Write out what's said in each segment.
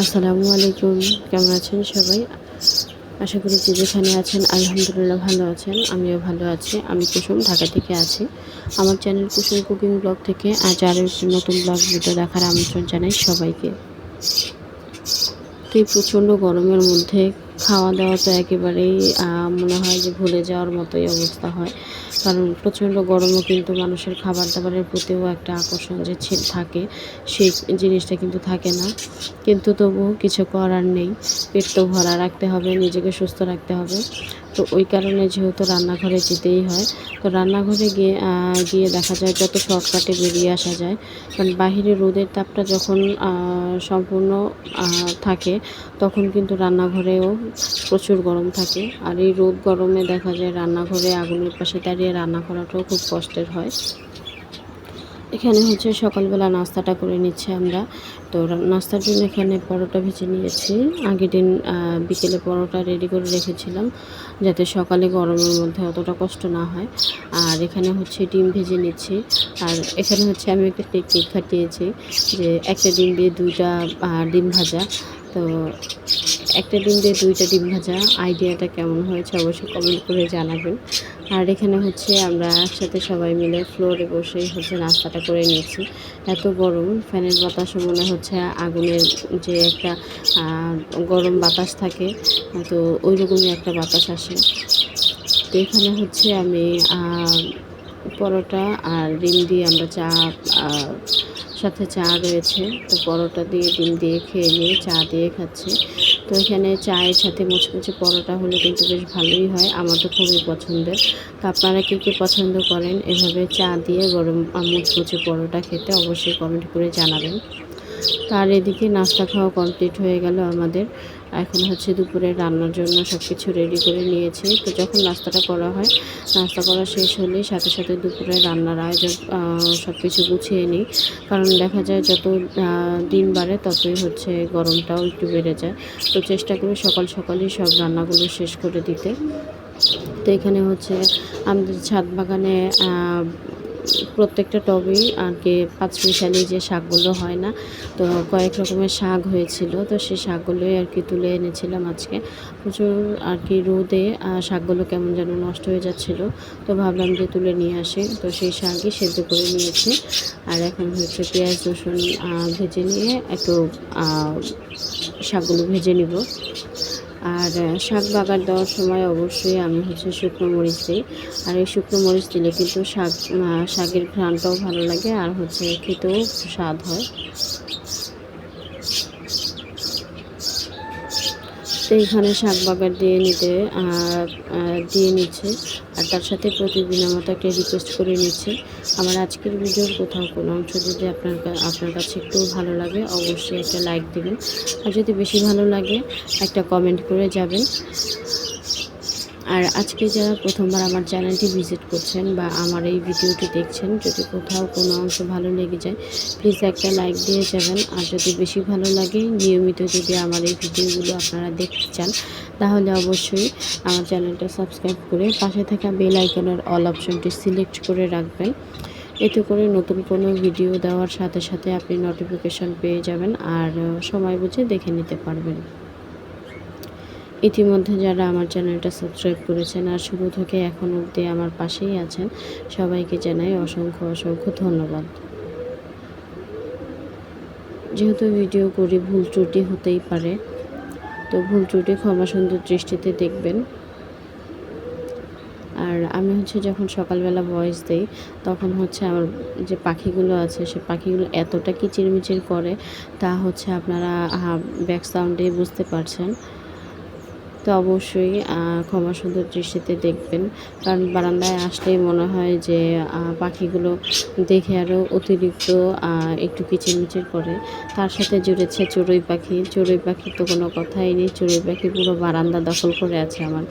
আসসালামু আলাইকুম। কেমন আছেন সবাই? আশা করি যে যেখানে আছেন আলহামদুলিল্লাহ ভালো আছেন। আমিও ভালো আছি। আমি কুসুম, ঢাকা থেকে আছি। আমার চ্যানেল কুসুম কুকিং ব্লগ থেকে আজ আরও একটি নতুন ব্লগ ভিডিও দেখার আমন্ত্রণ জানাই সবাইকে। তো এই প্রচণ্ড গরমের মধ্যে খাওয়া-দাওয়া তো একেবারেই মনে হয় যে ভুলে যাওয়ার মতোই অবস্থা হয়। কারণ প্রচণ্ড গরমও কিন্তু মানুষের খাবার-দাবারের প্রতিও একটা আকর্ষণ যে থাকে, সেই জিনিসটা কিন্তু থাকে না। কিন্তু তবুও কিছু করার নেই। পেট তো ভরা রাখতে হবে, নিজেকে সুস্থ রাখতে হবে। তো ওই কারণে যেহেতু রান্নাঘরে যেতেই হয়, তো রান্নাঘরে গিয়ে দেখা যায় যত শর্টকাটে বেরিয়ে আসা যায়। কারণ বাহিরে রোদের তাপটা যখন সম্পূর্ণ থাকে, তখন কিন্তু রান্নাঘরেও প্রচুর গরম থাকে। আর এই রোদ গরমে দেখা যায় রান্নাঘরে আগুনের পাশে দাঁড়িয়ে রান্না করাটাও খুব কষ্টের হয়। এখানে হচ্ছে সকালবেলা নাস্তাটা করে নিচ্ছি আমরা। তো নাস্তার জন্য এখানে পরোটা ভেজে নিয়েছি। আগের দিন বিকেলে পরোটা রেডি করে রেখেছিলাম, যাতে সকালে গরমের মধ্যে অতটা কষ্ট না হয়। আর এখানে হচ্ছে ডিম ভেজে নিচ্ছি। আর এখানে হচ্ছে আমি একটা টেকনিক খাটিয়েছি যে একটা ডিম দিয়ে ২টা ডিম ভাজা। তো একটা ডিম দিয়ে ২টা ডিম ভাজা আইডিয়াটা কেমন হয়েছে অবশ্যই কমেন্ট করে জানাবেন। আর এখানে হচ্ছে আমরা একসাথে সবাই মিলে ফ্লোরে বসেই হচ্ছে নাস্তাটা করে নিয়েছি। এত গরম, ফ্যানের বাতাসও মনে হচ্ছে আগুনের যে একটা গরম বাতাস থাকে, তো ওই রকমই একটা বাতাস আসে। তো এখানে হচ্ছে আমি পরোটা আর ডিম দিয়ে আমরা সাথে চা রয়েছে, তো পরোটা দিয়ে ডিম দিয়ে খেয়ে নিয়ে চা দিয়ে খাচ্ছি। তো এখানে চায়ের সাথে মুচমুচে পরোটা হলে কিন্তু বেশ ভালোই হয়, আমার তো খুবই পছন্দের। তো আপনারা কে কে পছন্দ করেন এভাবে চা দিয়ে গরম মুচমুচে পরোটা খেতে? অবশ্যই কমেন্ট করে জানাবেন। তার এদিকে নাস্তা খাওয়া কমপ্লিট হয়ে গেল আমাদের। এখন হচ্ছে দুপুরে রান্নার জন্য সব কিছু রেডি করে নিয়েছি। তো যখন নাস্তাটা করা হয়, নাস্তা করা শেষ হলেই সাথে সাথে দুপুরে রান্নার আয়োজন সব কিছু গুছিয়ে নিই। কারণ দেখা যায় যত দিন বাড়ে ততই হচ্ছে গরমটাও একটু বেড়ে যায়। তো চেষ্টা করি সকাল সকালই সব রান্নাগুলো শেষ করে দিতে। তো এখানে হচ্ছে আমাদের ছাদ বাগানে প্রত্যেকটা টবেই আর কি পাঁচমিশালি যে শাকগুলো হয় না, তো কয়েক রকমের শাক হয়েছিল। তো সেই শাকগুলোই আর কি তুলে এনেছিলাম আজকে। প্রচুর আর কি রোদে শাকগুলো কেমন যেন নষ্ট হয়ে যাচ্ছিল, তো ভাবলাম যে তুলে নিয়ে আসি। তো সেই শাকই সেদ্ধ করে নিয়েছি। আর এখন হচ্ছে পেঁয়াজ রসুন ভেজে নিয়ে একটু শাকগুলো ভেজে নিব। আর শাক বাগার দেওয়ার সময় অবশ্যই আমি হচ্ছে শুকনো মরিচ দিই। আর এই শুকনো মরিচ দিলে কিন্তু শাকের ঘ্রাণটাও ভালো লাগে, আর হচ্ছে খেতেও স্বাদ হয়। তো এখানে শাক বাগার দিয়ে নিচ্ছে। আর তার সাথে প্রতিদিনের মতো একটা রিকোয়েস্ট করে নিচ্ছে। আমার আজকের ভিডিওর কোথাও কোনো অংশ যদি আপনার কাছে একটু ভালো লাগে, অবশ্যই একটা লাইক দেবেন। আর যদি বেশি ভালো লাগে একটা কমেন্ট করে যাবেন। আর আজকে যারা প্রথমবার আমার চ্যানেলটি ভিজিট করছেন বা আমার এই ভিডিওটি দেখছেন, যদি কোথাও কোনো অংশ ভালো লেগে যায়, প্লিজ একটা লাইক দিয়ে যাবেন। আর যদি বেশি ভালো লাগে, নিয়মিত যদি আমার এই ভিডিওগুলো আপনারা দেখতে চান, তাহলে অবশ্যই আমার চ্যানেলটা সাবস্ক্রাইব করে পাশে থাকা বেল আইকনের অল অপশনটি সিলেক্ট করে রাখবেন। এতে করে নতুন কোনো ভিডিও দেওয়ার সাথে সাথে আপনি নোটিফিকেশন পেয়ে যাবেন, আর সময় বুঝে দেখে নিতে পারবেন। ইতিমধ্যে যারা আমার চ্যানেলটা সাবস্ক্রাইব করেছেন আর শুরু থেকে এখন অবধি আমার পাশেই আছেন, সবাইকে জানাই অসংখ্য অসংখ্য ধন্যবাদ। যেহেতু ভিডিও করি, ভুল ত্রুটি হতেই পারে, তো ভুল ত্রুটি ক্ষমা সুন্দর দৃষ্টিতে দেখবেন। আর আমি হচ্ছে যখন সকালবেলা ভয়েস দিই, তখন হচ্ছে আমার যে পাখিগুলো আছে, সে পাখিগুলো এতটা কিচিরমিচির করে, তা হচ্ছে আপনারা ব্যাক সাউন্ডে বুঝতে পারছেন। তো অবশ্যই ক্ষমা সুন্দর দৃষ্টিতে দেখবেন, কারণ বারান্দায় আসলেই মনে হয় যে পাখিগুলো দেখে আরও অতিরিক্ত একটু কিচিরমিচির করে। তার সাথে জুড়েছে চড়ুই পাখি। চড়ুই পাখির তো কোনো কথাই নেই। চড়ুই পাখি পুরো বারান্দা দখল করে আছে আমার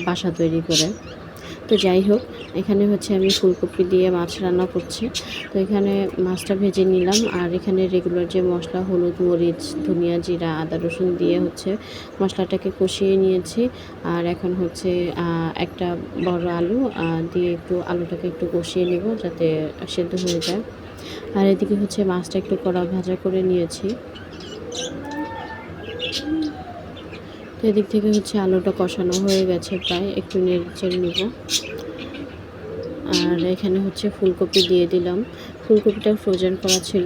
বাসা তৈরি করে। তো যাই হোক, এখানে হচ্ছে আমি ফুলকপি দিয়ে মাছ রান্না করছি। তো এখানে মাছটা ভেজে নিলাম, আর এখানে রেগুলার যে মশলা হলুদ মরিচ ধনিয়া জিরা আদা রসুন দিয়ে হচ্ছে মশলাটাকে কষিয়ে নিয়েছি। আর এখন হচ্ছে একটা বড় আলু দিয়ে আলুটাকে একটু কষিয়ে নেব, যাতে সেদ্ধ হয়ে যায়। আর এদিকে হচ্ছে মাছটা একটু কড়া ভাজা করে নিয়েছি। তো এদিক থেকে হচ্ছে আলুটা কষানো হয়ে গেছে, প্রায় একটু নেড়ে নেব। আর এখানে হচ্ছে ফুলকপি দিয়ে দিলাম। ফুলকপিটা ফ্রোজেন করা ছিল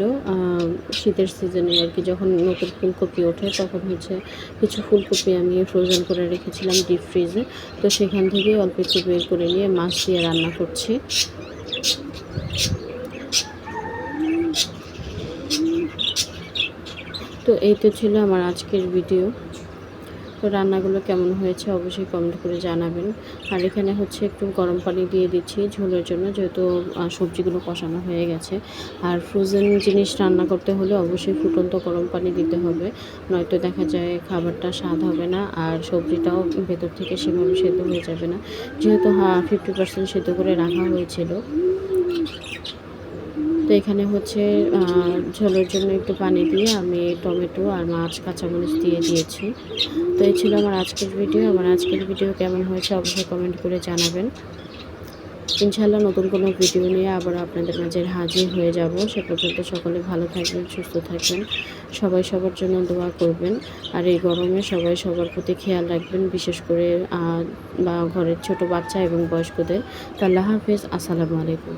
শীতের সিজনে আর কি, যখন নতুন ফুলকপি ওঠে তখন হচ্ছে কিছু ফুলকপি আমি ফ্রোজেন করে রেখেছিলাম ডিপ ফ্রিজে। তো সেখান থেকে অল্প একটু বের করে নিয়ে মাছ দিয়ে রান্না করছি। তো এই তো ছিল আমার আজকের ভিডিও। তো রান্নাগুলো কেমন হয়েছে অবশ্যই কমেন্ট করে জানাবেন। আর এখানে হচ্ছে একটু গরম পানি দিয়ে দিচ্ছি ঝোলের জন্য, যেহেতু সবজিগুলো কষানো হয়ে গেছে। আর ফ্রোজেন জিনিস রান্না করতে হলে অবশ্যই ফুটন্ত গরম পানি দিতে হবে, নয়তো দেখা যায় খাবারটা স্বাদ হবে না আর সবজিটাও ভেতর থেকে সেভাবে সেদ্ধ হয়ে যাবে না, যেহেতু 50% সেদ্ধ করে রাখা হয়েছিল। তো এখানে হচ্ছে ঝোলের জন্য একটু পানি দিয়ে আমি টমেটো আর মাছ কাঁচামরিচ দিয়ে দিয়েছি। তো এই ছিল আমার আজকের ভিডিও। আমার আজকের ভিডিও কেমন হয়েছে অবশ্যই কমেন্ট করে জানাবেন। ইনশাআল্লাহ নতুন কোনো ভিডিও নিয়ে আবার আপনাদের মাঝে হাজির হয়ে যাব। সে পর্যন্ত সকলে ভালো থাকবেন, সুস্থ থাকবেন, সবাই সবার জন্য দোয়া করবেন। আর এই গরমে সবাই সবার প্রতি খেয়াল রাখবেন, বিশেষ করে ঘরের ছোট বাচ্চা এবং বয়স্কদের। তো আল্লাহ হাফেজ, আসসালামু আলাইকুম।